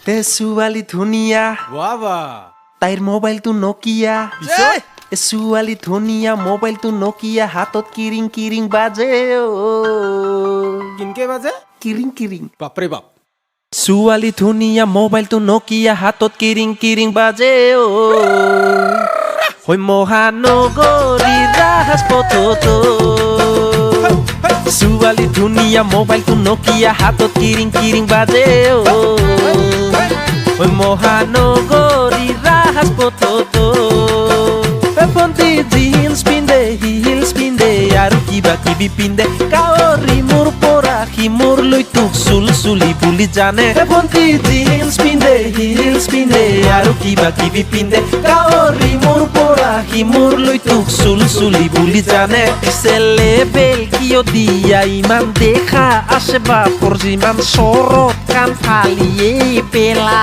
এ ছোৱালী ধুনীয়া বাবা তাইৰ মোবাইলটো নকিয়া এ ছোৱালী ধুনীয়া মোবাইলটো নকিয়া হাতত কিৰিং কিৰিং বাজে কিনকে বাজে কিৰিং কিৰিং বাপরে বাপ ছোৱালী ধুনীয়া মোবাইলটো নকিয়া হাতত কিৰিং কিৰিং বাজে হৈ মহানগৰী ৰাজপথত ছোৱালী ধুনীয়া মোবাইলটো নকিয়া হাতত কিৰিং কিৰিং বাজে হৈ মহানগৰী ৰাজপথত ভণ্টি জিন্স পিন্ধে হিলছ পিন্ধে আৰু কিবা কিবি পিন্ধে কাৱৰী মোৰ পৰা সি মোৰ লৈ তোক চুল চুলি বুলি জানে ভণ্টি জিন্স পিন্ধে হিলছ পিন্ধে আৰু কিবা কিবি পিন্ধে কাৱৰী মোৰ পৰা সি মোৰ লৈ তোক চুল চুলি বুলি জানে চেলে বেল কিয় দিয়া ইমান দেখা আছে বাপৰ যিমান চৰত কাণ ফালিয়েই পেলা